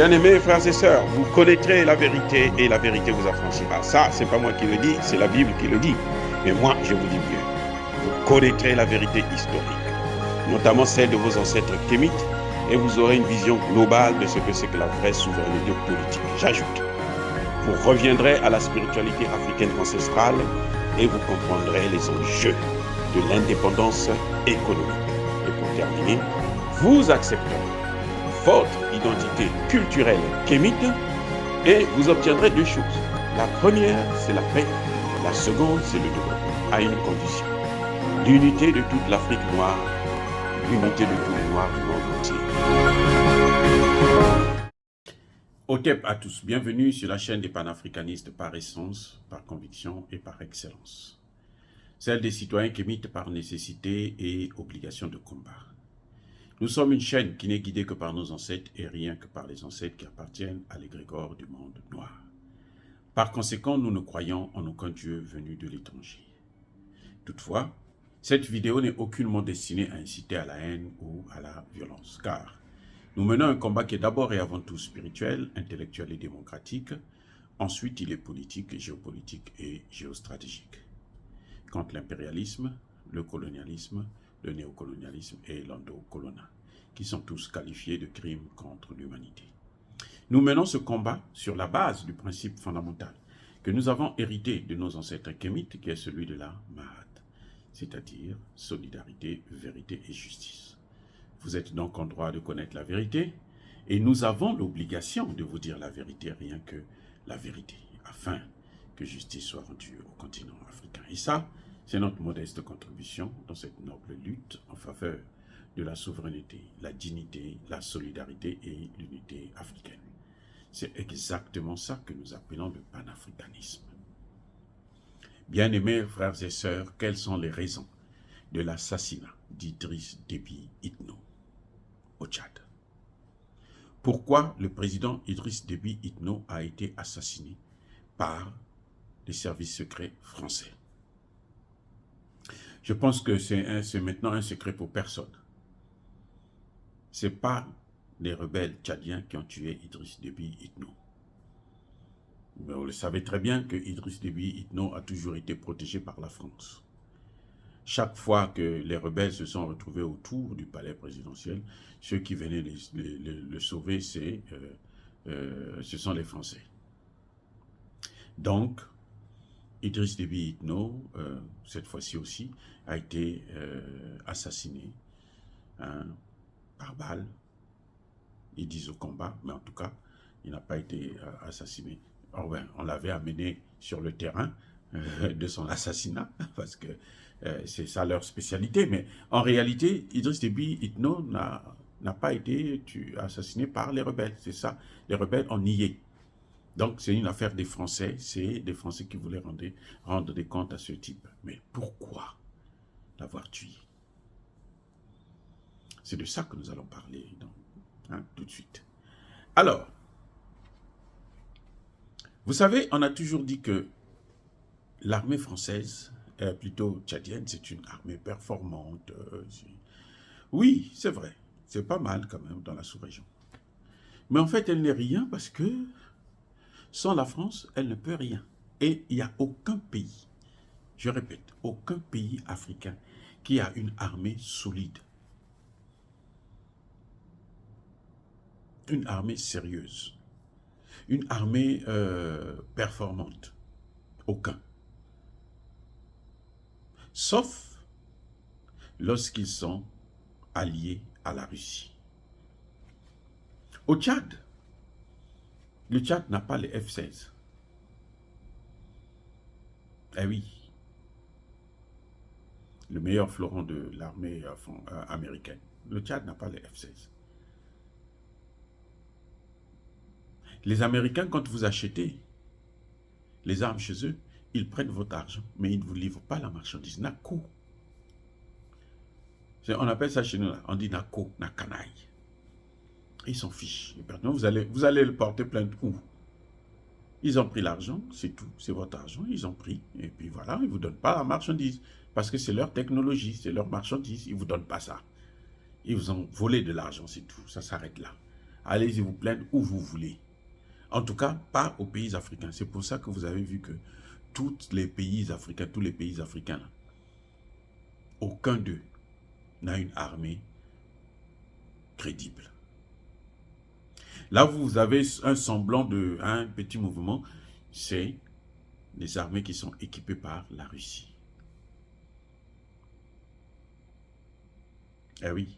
Bien-aimés frères et sœurs, vous connaîtrez la vérité et la vérité vous affranchira. Ça, c'est pas moi qui le dis, c'est la Bible qui le dit. Mais moi, je vous dis mieux. Vous connaîtrez la vérité historique, notamment celle de vos ancêtres kémites, et vous aurez une vision globale de ce que c'est que la vraie souveraineté politique. J'ajoute, vous reviendrez à la spiritualité africaine ancestrale et vous comprendrez les enjeux de l'indépendance économique. Et pour terminer, vous accepterez votre identité culturelle kémite et vous obtiendrez deux choses. La première, c'est la paix. La seconde, c'est le développement, à une condition. L'unité de toute l'Afrique noire, l'unité de tous les Noirs du monde entier. Otep à tous, bienvenue sur la chaîne des panafricanistes par essence, par conviction et par excellence. Celle des citoyens kémites par nécessité et obligation de combat. Nous sommes une chaîne qui n'est guidée que par nos ancêtres et rien que par les ancêtres qui appartiennent à l'égrégore du monde noir. Par conséquent, nous ne croyons en aucun Dieu venu de l'étranger. Toutefois, cette vidéo n'est aucunement destinée à inciter à la haine ou à la violence, car nous menons un combat qui est d'abord et avant tout spirituel, intellectuel et démocratique. Ensuite, il est politique, géopolitique et géostratégique. Contre l'impérialisme, le colonialisme, le néocolonialisme et l'endocoloniat, qui sont tous qualifiés de crimes contre l'humanité. Nous menons ce combat sur la base du principe fondamental que nous avons hérité de nos ancêtres kémites, qui est celui de la Mahat, c'est-à-dire solidarité, vérité et justice. Vous êtes donc en droit de connaître la vérité, et nous avons l'obligation de vous dire la vérité, rien que la vérité, afin que justice soit rendue au continent africain. Et ça, c'est notre modeste contribution dans cette noble lutte en faveur de la souveraineté, la dignité, la solidarité et l'unité africaine. C'est exactement ça que nous appelons le panafricanisme. Bien-aimés frères et sœurs, quelles sont les raisons de l'assassinat d'Idriss Déby Itno au Tchad? Pourquoi le président Idriss Déby Itno a été assassiné par les services secrets français? Je pense que c'est maintenant un secret pour personne. Ce n'est pas les rebelles tchadiens qui ont tué Idriss Déby Itno. Mais vous le savez très bien que Idriss Déby Itno a toujours été protégé par la France. Chaque fois que les rebelles se sont retrouvés autour du palais présidentiel, ceux qui venaient le sauver, ce sont les Français. Donc, Idriss Déby Itno, cette fois-ci aussi, a été assassiné par balle. Ils disent au combat, mais en tout cas, il n'a pas été assassiné. Or, ben, on l'avait amené sur le terrain de son assassinat, parce que c'est ça leur spécialité. Mais en réalité, Idriss Déby Itno n'a pas été assassiné par les rebelles. C'est ça, les rebelles ont nié. Donc, c'est une affaire des Français, c'est des Français qui voulaient rendre des comptes à ce type. Mais pourquoi l'avoir tué? C'est de ça que nous allons parler tout de suite. Alors, vous savez, on a toujours dit que l'armée française, plutôt tchadienne, c'est une armée performante. Oui, c'est vrai, c'est pas mal quand même dans la sous-région. Mais en fait, elle n'est rien parce que sans la France, elle ne peut rien. Et il n'y a aucun pays, je répète, aucun pays africain qui a une armée solide. Une armée sérieuse. Une armée performante. Aucun. Sauf lorsqu'ils sont alliés à la Russie. Au Tchad, le Tchad n'a pas les F-16. Eh oui. Le meilleur fleuron de l'armée américaine. Le Tchad n'a pas les F-16. Les Américains, quand vous achetez les armes chez eux, ils prennent votre argent, mais ils ne vous livrent pas la marchandise. Nako. On appelle ça chez nous, on dit Nako, Nakanaï. Ils s'en fichent. Maintenant, vous allez le porter plainte où? Ils ont pris l'argent, c'est tout, c'est votre argent, ils ont pris. Et puis voilà, ils ne vous donnent pas la marchandise. Parce que c'est leur technologie, c'est leur marchandise, ils ne vous donnent pas ça. Ils vous ont volé de l'argent, c'est tout, ça s'arrête là. allez-y vous plaindre où vous voulez. En tout cas, pas aux pays africains. C'est pour ça que vous avez vu que tous les pays africains, là, aucun d'eux n'a une armée crédible. Là, vous avez un semblant de un petit mouvement, c'est les armées qui sont équipées par la Russie. Eh oui.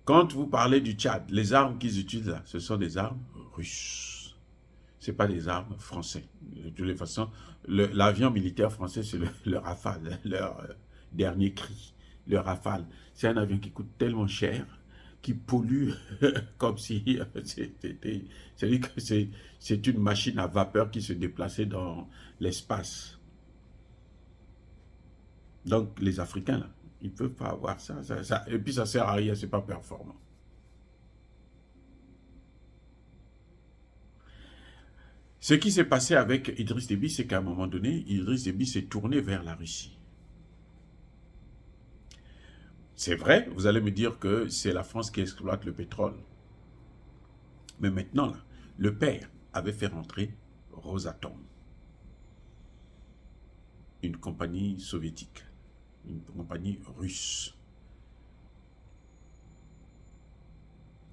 Quand vous parlez du Tchad, les armes qu'ils utilisent là, ce sont des armes russes. Ce n'est pas des armes françaises. De toutes les façons, l'avion militaire français, c'est le Rafale, leur dernier cri, le Rafale. C'est un avion qui coûte tellement cher, qui pollue comme si c'est une machine à vapeur qui se déplaçait dans l'espace. Donc les Africains, là, ils ne peuvent pas avoir ça, et puis ça ne sert à rien, ce n'est pas performant. Ce qui s'est passé avec Idriss Déby, c'est qu'à un moment donné, Idriss Déby s'est tourné vers la Russie. C'est vrai, vous allez me dire que c'est la France qui exploite le pétrole. Mais maintenant, là, le père avait fait rentrer Rosatom, une compagnie soviétique, une compagnie russe.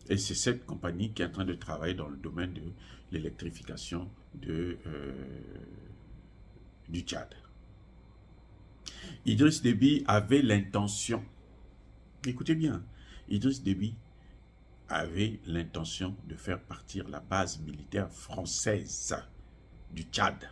Et c'est cette compagnie qui est en train de travailler dans le domaine de l'électrification du Tchad. Idriss Déby avait l'intention, écoutez bien, Idriss Déby avait l'intention de faire partir la base militaire française du Tchad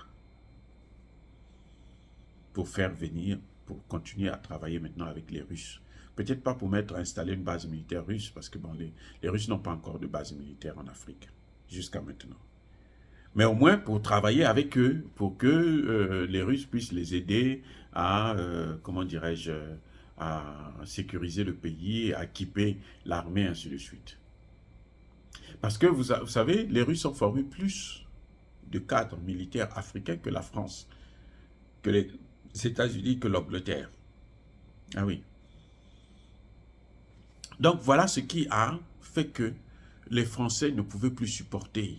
pour faire venir, pour continuer à travailler maintenant avec les Russes. Peut-être pas pour installer une base militaire russe, parce que bon, les Russes n'ont pas encore de base militaire en Afrique, jusqu'à maintenant. Mais au moins pour travailler avec eux, pour que les Russes puissent les aider à, comment dirais-je, à sécuriser le pays, à équiper l'armée, ainsi de suite. Parce que vous savez, les Russes ont formé plus de cadres militaires africains que la France, que les États-Unis, que l'Angleterre. Ah oui. Donc voilà ce qui a fait que les Français ne pouvaient plus supporter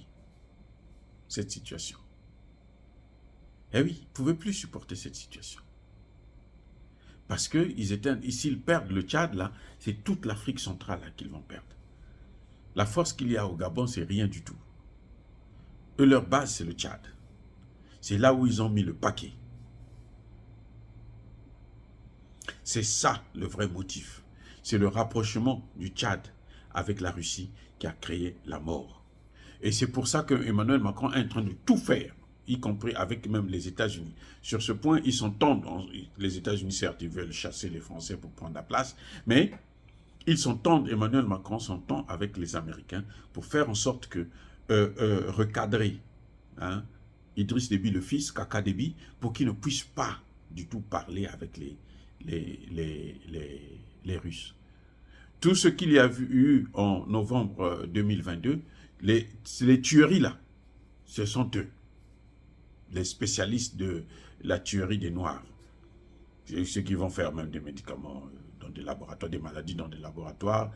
cette situation. Eh oui, ils ne pouvaient plus supporter cette situation. Parce que s'ils perdent le Tchad, là, c'est toute l'Afrique centrale qu'ils vont perdre. La force qu'il y a au Gabon, c'est rien du tout. Eux, leur base, c'est le Tchad. C'est là où ils ont mis le paquet. C'est ça le vrai motif. C'est le rapprochement du Tchad avec la Russie qui a créé la mort. Et c'est pour ça que Emmanuel Macron est en train de tout faire, y compris avec même les États-Unis. Sur ce point, ils sont tendres. Les États-Unis, certes, ils veulent chasser les Français pour prendre la place, mais ils sont tendres, Emmanuel Macron s'entend avec les Américains pour faire en sorte que recadrer Idriss Déby, le fils, Kaka Déby, pour qu'il ne puisse pas du tout parler avec les Russes. Tout ce qu'il y a eu en novembre 2022, les tueries là, ce sont eux, les spécialistes de la tuerie des Noirs. Ceux qui vont faire même des médicaments dans des laboratoires, des maladies dans des laboratoires,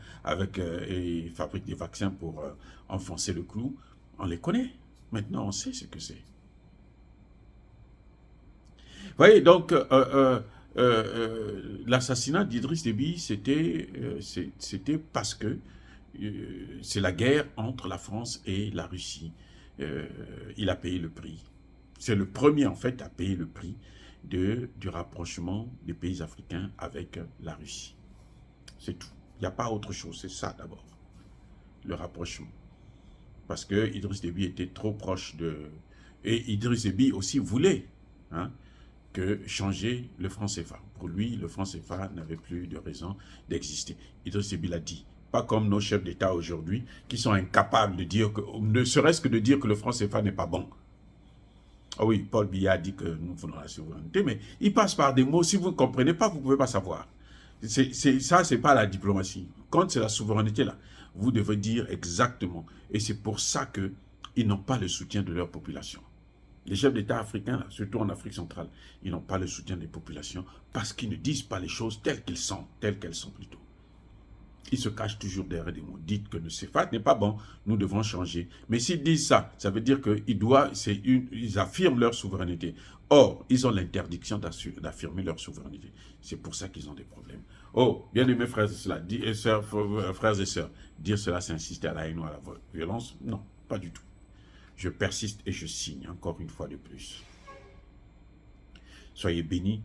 et fabriquent des vaccins pour enfoncer le clou. On les connaît. Maintenant, on sait ce que c'est. Vous voyez, donc, l'assassinat d'Idriss Déby, c'était parce que c'est la guerre entre la France et la Russie. Il a payé le prix. C'est le premier, en fait, à payer le prix du rapprochement des pays africains avec la Russie. C'est tout. Il n'y a pas autre chose. C'est ça, d'abord. Le rapprochement. Parce que Idriss Déby était trop proche de... Et Idriss Déby aussi voulait que changer le franc CFA. Pour lui, le franc CFA n'avait plus de raison d'exister. Idriss Déby l'a dit. Pas comme nos chefs d'État aujourd'hui, qui sont incapables de dire que, ne serait-ce que de dire que le franc CFA n'est pas bon. Ah oui, Paul Biya a dit que nous voulons la souveraineté, mais il passe par des mots, si vous ne comprenez pas, vous ne pouvez pas savoir. Ça, ce n'est pas la diplomatie. Quand c'est la souveraineté, là, vous devez dire exactement. Et c'est pour ça qu'ils n'ont pas le soutien de leur population. Les chefs d'État africains, là, surtout en Afrique centrale, ils n'ont pas le soutien des populations parce qu'ils ne disent pas les choses telles qu'elles sont plutôt. Ils se cachent toujours derrière des mots. Dites que le CFA n'est pas bon, nous devons changer. Mais s'ils disent ça, ça veut dire qu'ils affirment leur souveraineté. Or, ils ont l'interdiction d'affirmer leur souveraineté. C'est pour ça qu'ils ont des problèmes. Oh, bien aimés frères et sœurs, dire cela, c'est insister à la haine ou à la violence? Non, pas du tout. Je persiste et je signe encore une fois de plus. Soyez bénis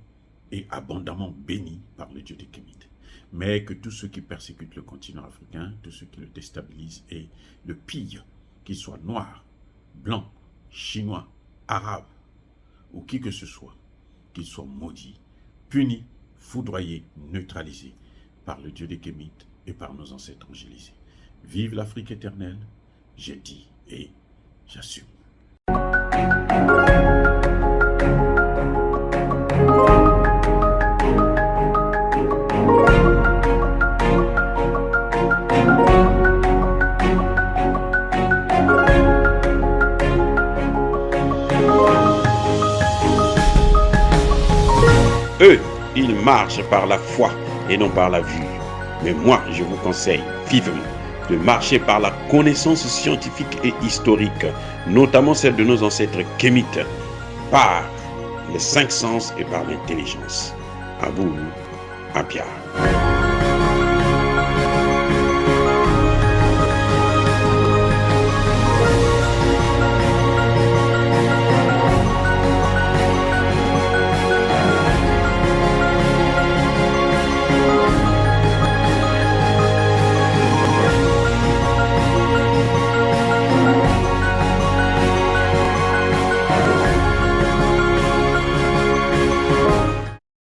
et abondamment bénis par le Dieu des Kémites. Mais que tous ceux qui persécutent le continent africain, tous ceux qui le déstabilisent et le pillent, qu'ils soient noirs, blancs, chinois, arabes, ou qui que ce soit, qu'ils soient maudits, punis, foudroyés, neutralisés par le Dieu des Kémites et par nos ancêtres angélisés. Vive l'Afrique éternelle, j'ai dit et j'assume. Eux, ils marchent par la foi et non par la vue. Mais moi, je vous conseille vivement de marcher par la connaissance scientifique et historique, notamment celle de nos ancêtres kémites, par les 5 sens et par l'intelligence. À vous, Apia.